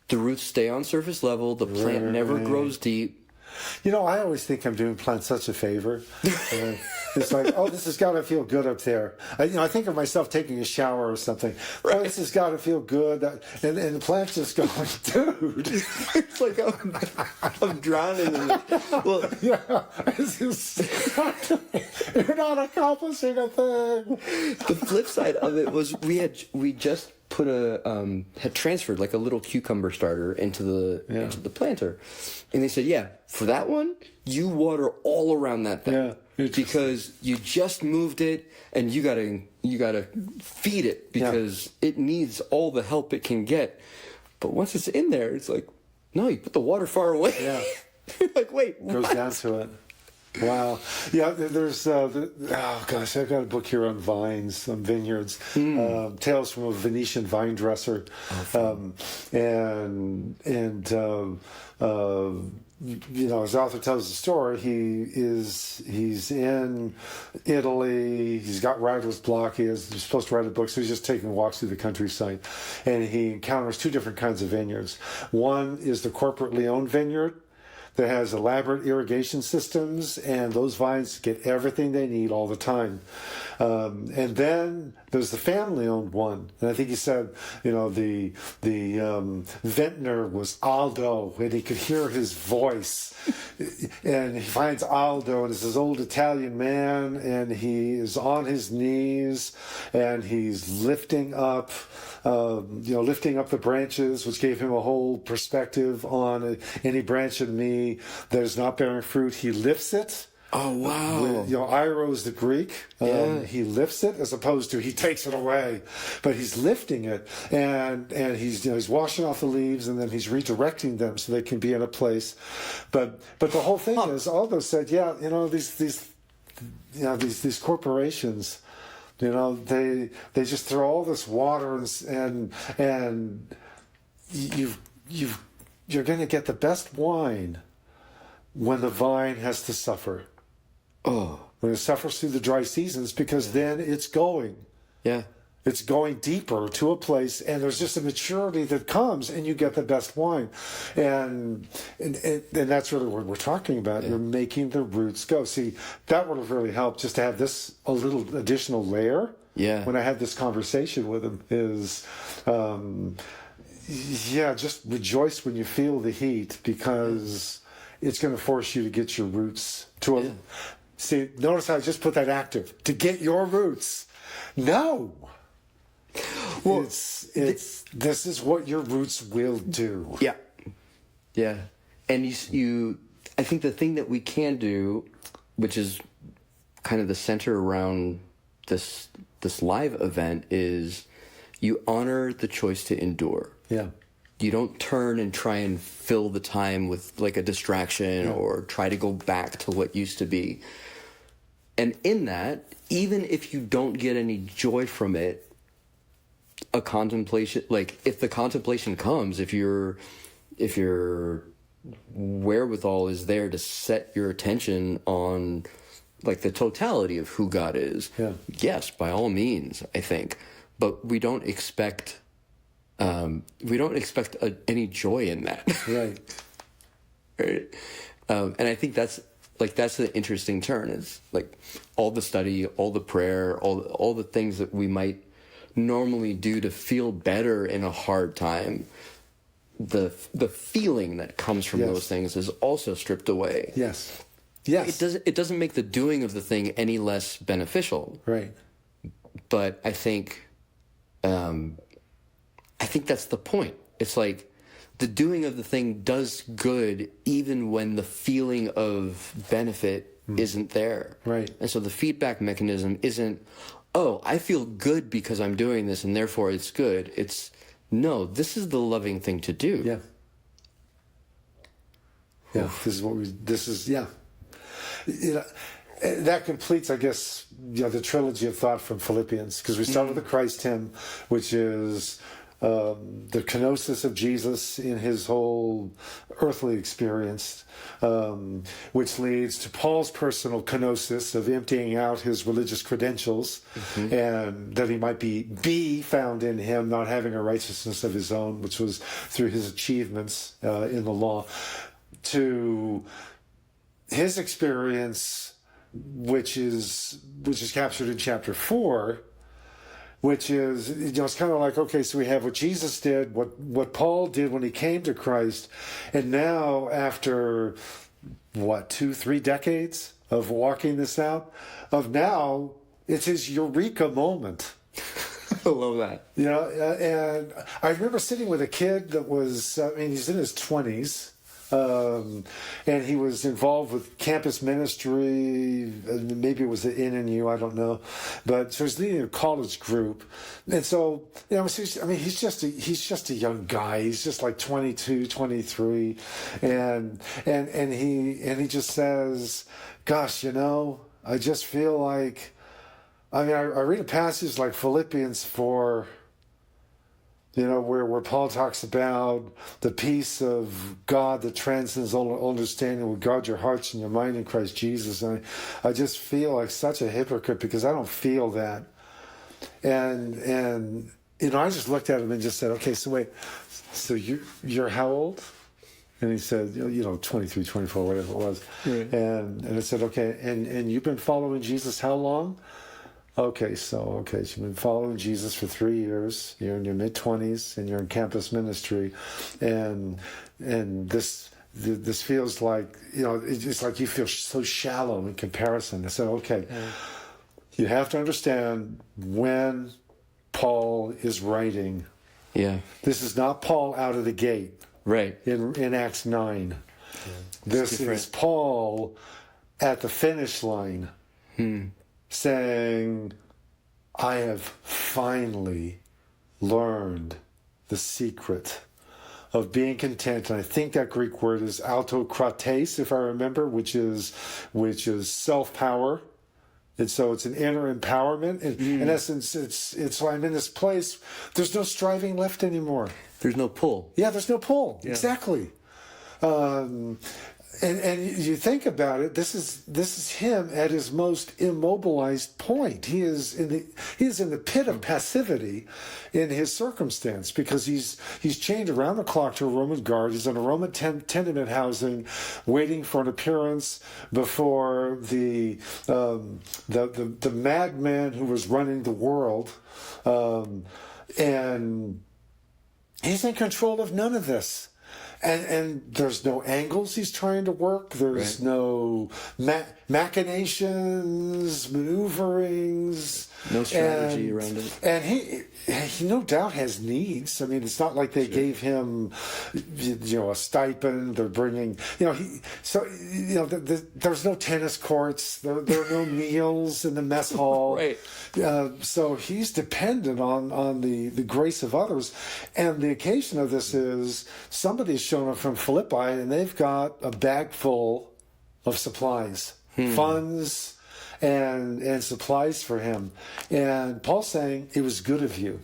the roots stay on surface level. The plant never grows deep. I always think I'm doing plants such a favor. It's like, oh, this has got to feel good up there. I think of myself taking a shower or something. Right. Oh, this has got to feel good. And the plant's just going, dude. It's like I'm drowning in it. Well, you're not accomplishing a thing. The flip side of it was we just put had transferred like a little cucumber starter into the planter, and they said, for that one you water all around that thing because you just moved it, and you gotta feed it because it needs all the help it can get. But once it's in there, it's like, no, you put the water far away. You're like, wait, goes what? down to it. Wow. Yeah, there's, oh gosh, I've got a book here on vines, on vineyards, Tales from a Venetian Vine Dresser. As the author tells the story, he's in Italy, he's got writer's block, he's supposed to write a book, so he's just taking walks through the countryside, and he encounters 2 different kinds of vineyards. One is the corporately owned vineyard that has elaborate irrigation systems, and those vines get everything they need all the time. And then there's the family-owned one, and I think he said, the vintner was Aldo, and he could hear his voice. And he finds Aldo, and it's this old Italian man, and he is on his knees, and he's lifting up the branches, which gave him a whole perspective on any branch of me that is not bearing fruit. He lifts it. Oh, wow. Iro is the Greek. He lifts it as opposed to he takes it away. But he's lifting it, and he's washing off the leaves, and then he's redirecting them so they can be in a place. But the whole thing is, Aldo said, these corporations, they just throw all this water and you're going to get the best wine when the vine has to suffer. Oh, when it suffers through the dry seasons, because then it's going. Yeah. It's going deeper to a place, and there's just a maturity that comes, and you get the best wine. And that's really what we're talking about. You're making the roots go. See, that would have really helped just to have this a little additional layer. Yeah. When I had this conversation with him is, just rejoice when you feel the heat, because it's going to force you to get your roots to a... See, notice how I just put that active. To get your roots. No. Well, this is what your roots will do. Yeah. Yeah. And I think the thing that we can do, which is kind of the center around this live event, is you honor the choice to endure. Yeah. You don't turn and try and fill the time with like a distraction or try to go back to what used to be. And in that, even if you don't get any joy from it, a contemplation, like if the contemplation comes, if your wherewithal is there to set your attention on like the totality of who God is, yes, by all means, I think. But we don't expect any joy in that. Right. Right. And I think that's the interesting turn, is like all the study, all the prayer, all the things that we might normally do to feel better in a hard time, the feeling that comes from those things is also stripped away. Yes. Yes. It doesn't make the doing of the thing any less beneficial. Right. But I think that's the point. It's like the doing of the thing does good even when the feeling of benefit isn't there. Right. And so the feedback mechanism isn't, oh, I feel good because I'm doing this and therefore it's good. It's, no, this is the loving thing to do. Yeah. Yeah. You know, that completes, I guess, the trilogy of thought from Philippians, because we start with the Christ hymn, which is the kenosis of Jesus in his whole earthly experience, which leads to Paul's personal kenosis of emptying out his religious credentials, and that he might be found in him, not having a righteousness of his own, which was through his achievements in the law, to his experience, which is captured in chapter 4, which is, it's kind of like, okay, so we have what Jesus did, what Paul did when he came to Christ, and now after 2-3 decades of walking this out, now it's his eureka moment. I love that. And I remember sitting with a kid that was, he's in his 20s. And he was involved with campus ministry. Maybe it was the NNU, I don't know. But so he's leading a college group, and so he's just a young guy. He's just like 22, 23, and he just says, "Gosh, I just feel like, I read a passage like Philippians 4." Where Paul talks about the peace of God that transcends all understanding will guard your hearts and your mind in Christ Jesus. And I just feel like such a hypocrite because I don't feel that. And I just looked at him and just said, okay, so wait, so you're how old? And he said, 23, 24, whatever it was. Right. And I said, okay, and you've been following Jesus how long? Okay, so you've been following Jesus for 3 years. You're in your mid-20s, and you're in campus ministry, and this feels like, it's like you feel so shallow in comparison. I said, okay, you have to understand when Paul is writing. Yeah, this is not Paul out of the gate. Right. In Acts 9, this is Paul at the finish line. Saying, I have finally learned the secret of being content. And I think that Greek word is autokrates, if I remember, which is self-power. And so it's an inner empowerment. And in essence, it's why I'm in this place. There's no striving left anymore. There's no pull. Yeah, there's no pull. Yeah. Exactly. And you think about it, this is him at his most immobilized point. He is in the pit of passivity in his circumstance, because he's chained around the clock to a Roman guard. He's in a Roman tenement housing, waiting for an appearance before the madman who was running the world, and he's in control of none of this. And there's no angles he's trying to work. There's no machinations, maneuverings. No strategy around it. And he no doubt has needs. It's not like they gave him, a stipend. They're bringing, there's no tennis courts. There are no meals in the mess hall. Right. So he's dependent on the grace of others. And the occasion of this is somebody's shown up from Philippi, and they've got a bag full of supplies, funds, and supplies for him. And Paul's saying, it was good of you.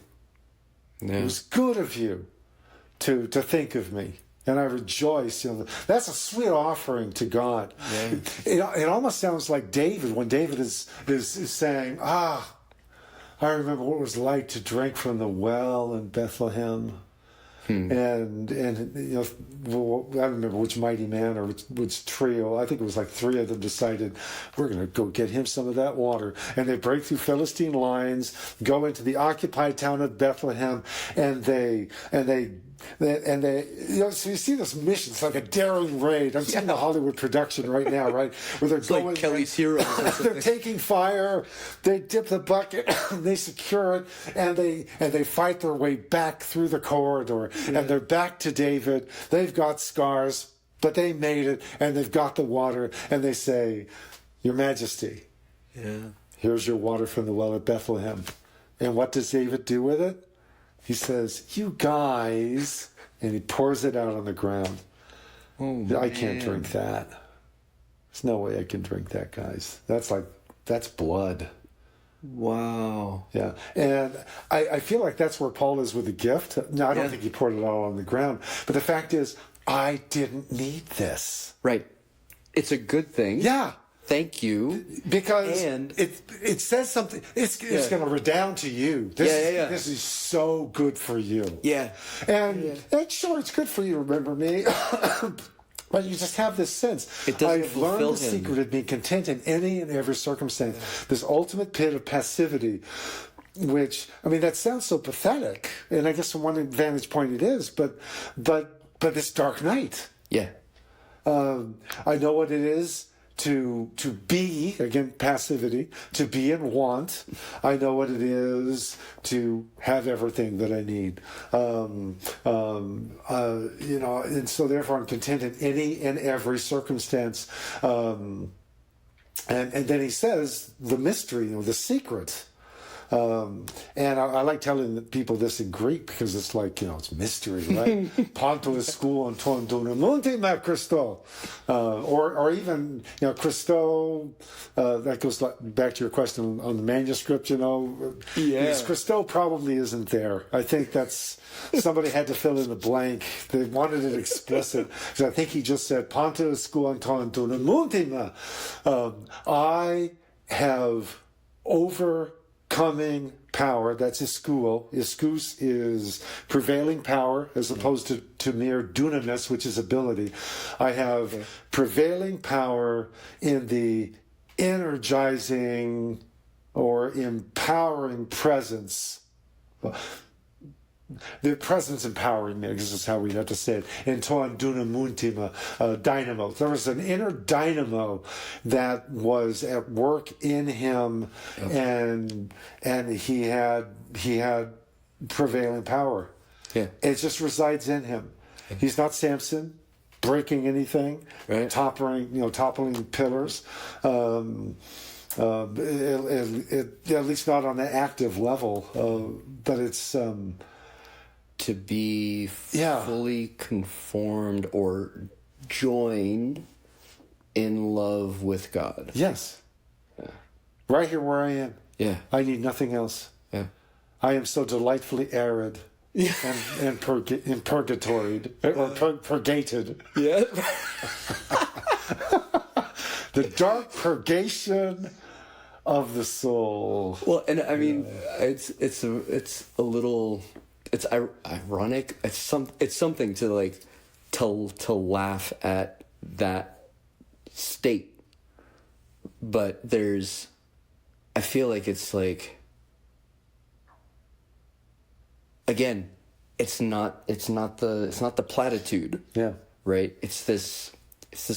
Yeah. It was good of you to think of me. And I rejoice. That's a sweet offering to God. Yeah. It almost sounds like David, when David is saying, I remember what it was like to drink from the well in Bethlehem. And I don't remember which mighty man or which trio. I think it was like three of them decided, we're going to go get him some of that water. And they break through Philistine lines, go into the occupied town of Bethlehem, and they so you see this mission. It's like a daring raid. I'm seeing the Hollywood production right now, right? Where they're going like Kelly's Heroes. They're taking fire. They dip the bucket. They secure it, and they fight their way back through the corridor. Yeah. And they're back to David. They've got scars, but they made it, and they've got the water. And they say, "Your Majesty, here's your water from the well at Bethlehem." And what does David do with it? He says, "You guys," and he pours it out on the ground. Oh, I can't drink that. There's no way I can drink that, guys. That's blood. Wow. Yeah. And I feel like that's where Paul is with the gift. No, I don't think he poured it all on the ground. But the fact is, I didn't need this. Right. It's a good thing. Yeah. Thank you. Because it says something. It's going to redound to you. This is so good for you. Yeah. And sure, it's good for you, remember me. But you just have this sense. I've learned the secret of being content in any and every circumstance. Yeah. This ultimate pit of passivity, which, that sounds so pathetic. And I guess from one vantage point it is, but it's dark night. Yeah. I know what it is to be, again, passivity, to be in want. I know what it is to have everything that I need. And so therefore I'm content in any and every circumstance. And then he says the mystery, the secret. And I like telling people this in Greek because it's like, it's mystery, right? Ponto school and ton dunamunte ma Christo. Or even, Christo, that goes back to your question on the manuscript, Because Christo probably isn't there. I think that's, somebody had to fill in the blank. They wanted it explicit. Because I think he just said, Ponto school and ton dunamunte ma. I have overcoming power. That's ischouo. Ischous is prevailing power as opposed to mere dunamis, which is ability. I have prevailing power in the energizing or empowering presence. The presence empowering me, because this is how we have to say it. Entoan dunamuntima, dynamo. There was an inner dynamo that was at work in him, and he had prevailing power. Yeah, it just resides in him. He's not Samson, breaking anything, toppling pillars. At least not on the active level, but it's. To be fully conformed or joined in love with God. Yes. Yeah. Right here where I am. Yeah. I need nothing else. Yeah. I am so delightfully arid and purgatoried or purgated. Yeah. The dark purgation of the soul. Well, and it's a little. It's ironic. It's something to to laugh at that state. But I feel like it's again, it's not the platitude. Yeah. Right? It's this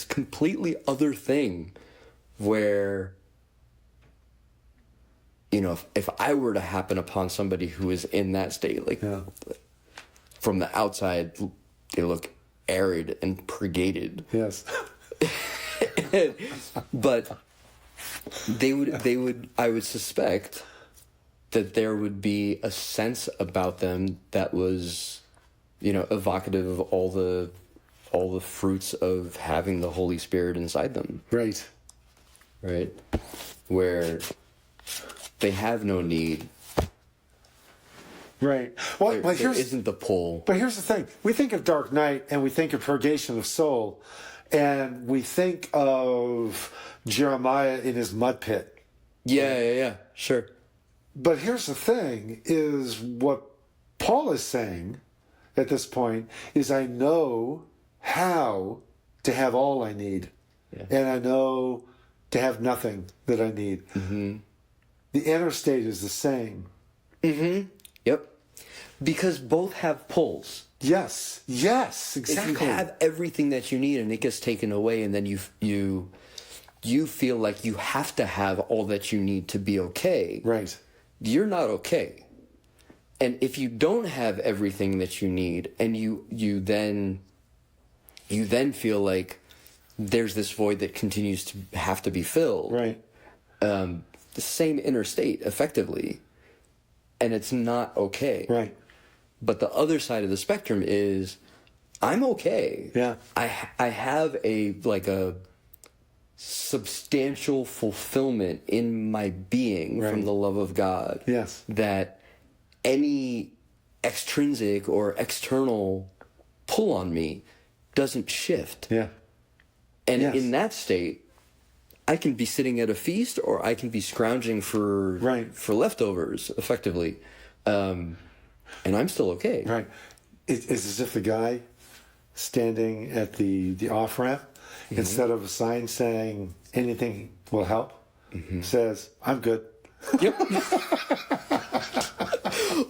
completely other thing where if I were to happen upon somebody who is in that state, from the outside, they look arid and purgated. Yes. But they would, I would suspect that there would be a sense about them that was, evocative of all the fruits of having the Holy Spirit inside them. Right. Right. Where they have no need. Right. Well, there isn't the pull. But here's the thing. We think of dark night and we think of purgation of soul, and we think of Jeremiah in his mud pit. Yeah. Sure. But here's the thing, is what Paul is saying, at this point is I know how to have all I need. Yeah. And I know to have nothing that I need. Mm-hmm. The inner state is the same. Mm-hmm. Yep. Because both have pulls. Yes, exactly. If you have everything that you need and it gets taken away, and then you feel like you have to have all that you need to be okay. Right. You're not okay. And if you don't have everything that you need, and you then feel like there's this void that continues to have to be filled. Right. The same inner state, effectively, and it's not okay. Right. But the other side of the spectrum is, I'm okay. Yeah. I have a substantial fulfillment in my being from the love of God. Yes. That any extrinsic or external pull on me doesn't shift. Yeah. And in that state, I can be sitting at a feast, or I can be scrounging for leftovers, effectively. And I'm still okay. Right. It's as if the guy standing at the off-ramp, mm-hmm. instead of a sign saying anything will help, mm-hmm. says, I'm good. Yep.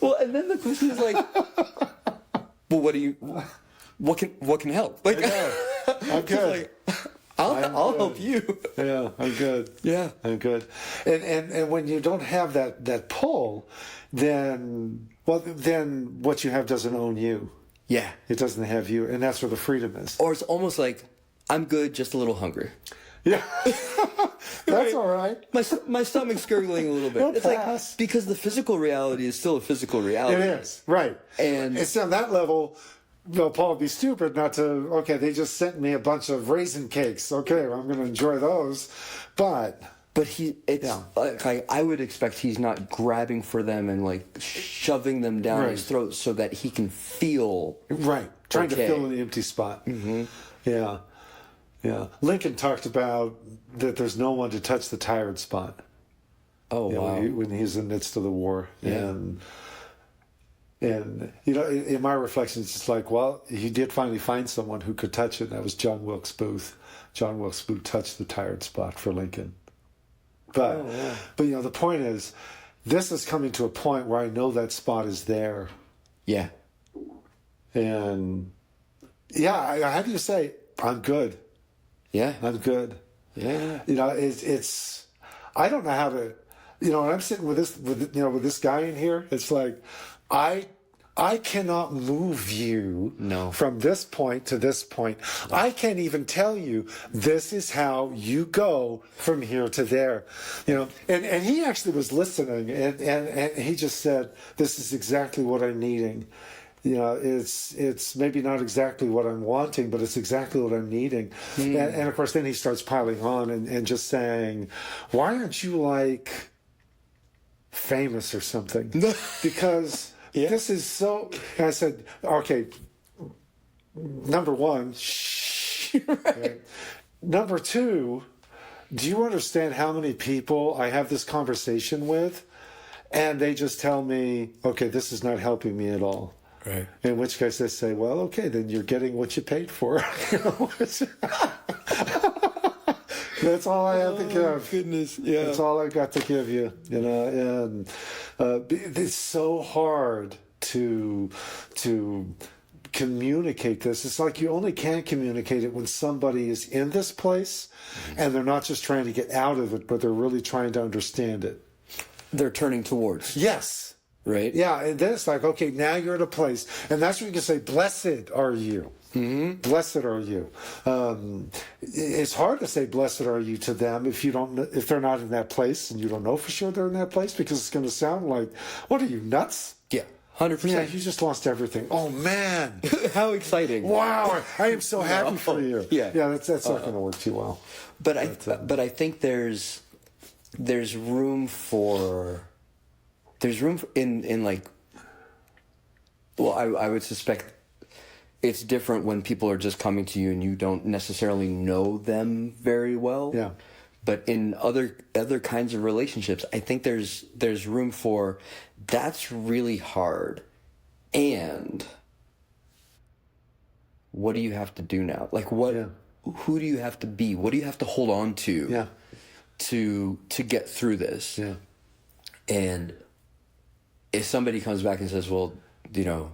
Well, and then the question is like, well, what can help? Like, I'm good. Like, I'll help you. Yeah, I'm good. Yeah. I'm good. And when you don't have that pull, then what you have doesn't own you. Yeah. It doesn't have you, and that's where the freedom is. Or it's almost like, I'm good, just a little hungry. Yeah. That's all right. My stomach's gurgling a little bit. It's like, because the physical reality is still a physical reality. It is, right. And it's on that level. No, Paul would be stupid not to, okay, they just sent me a bunch of raisin cakes. Okay, well, I'm going to enjoy those. But like, I would expect he's not grabbing for them and like shoving them down his throat so that he can feel. Right. Trying to fill in the empty spot. Mm-hmm. Yeah. Yeah. Lincoln talked about that there's no one to touch the tired spot. Oh, wow. When he's in the midst of the war. Yeah. And in my reflection, it's just like, well, he did finally find someone who could touch it. And that was John Wilkes Booth. John Wilkes Booth touched the tired spot for Lincoln. But the point is, this is coming to a point where I know that spot is there. Yeah. And I have to say, I'm good. Yeah. I'm good. Yeah. It's I don't know how to, when I'm sitting with this guy in here, it's like, I cannot move you from this point to this point. No. I can't even tell you this is how you go from here to there. And he actually was listening and he just said, this is exactly what I'm needing. It's maybe not exactly what I'm wanting, but it's exactly what I'm needing. And of course, then he starts piling on and just saying, why aren't you like famous or something? Because this is so... And I said, okay, number one, right. Number two, do you understand how many people I have this conversation with and they just tell me, okay, this is not helping me at all? Right. In which case they say, well, okay, then you're getting what you paid for. That's all I have to give. Goodness, yeah. That's all I got to give you. And it's so hard to communicate this. It's like you only can communicate it when somebody is in this place and they're not just trying to get out of it, but they're really trying to understand it. They're turning towards. Yes. Right? Yeah, and then it's like, okay, now you're at a place. And that's where you can say, blessed are you. Mm-hmm. Blessed are you. It's hard to say blessed are you to them if they're not in that place and you don't know for sure they're in that place, because it's going to sound like, what are you, nuts? Yeah, 100%. Yeah, you just lost everything. Oh, man. How exciting. Wow, I am so happy for you. Yeah, that's not going to work too well. But I think there's room for... There's room in like, well, I would suspect it's different when people are just coming to you and you don't necessarily know them very well. Yeah. But in other kinds of relationships, I think there's room for, that's really hard, and what do you have to do now? Like who do you have to be? What do you have to hold on to to get through this? Yeah. And if somebody comes back and says, well, you know,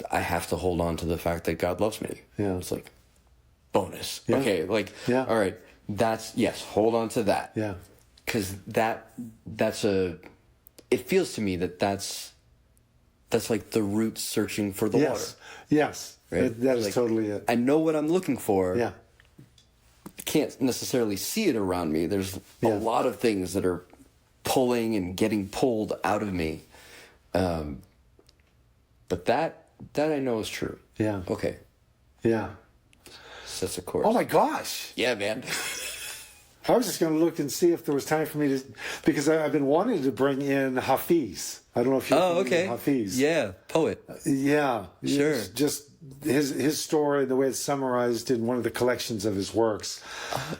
I have to hold on to the fact that God loves me. Yeah. It's like, bonus. Yeah. Okay, like, all right, hold on to that. Yeah. Because it feels to me that's like the roots searching for the water. Yes. Right? That is like, totally it. I know what I'm looking for. Yeah. I can't necessarily see it around me. There's a lot of things that are pulling and getting pulled out of me. But that I know is true. Yeah. Okay. Yeah. Sets a course. Oh my gosh. Yeah, man. I was just going to look and see if there was time for me to, because I've been wanting to bring in Hafiz. I don't know if you're familiar with Hafiz. Yeah, poet. Yeah. Sure. Just his story, the way it's summarized in one of the collections of his works.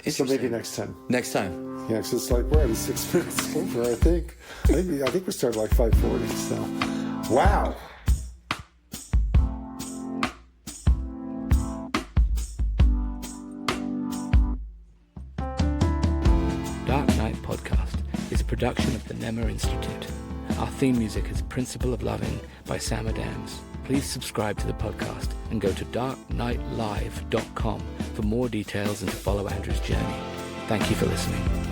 So maybe next time. Next time. Yeah, because it's like we're at 6 minutes over, I think. I think we started like 5:40, so. Wow. Dark Night Podcast is a production of the Nemr Institute. Our theme music is Principle of Loving by Sam Adams. Please subscribe to the podcast and go to darknightlive.com for more details and to follow Andrew's journey. Thank you for listening.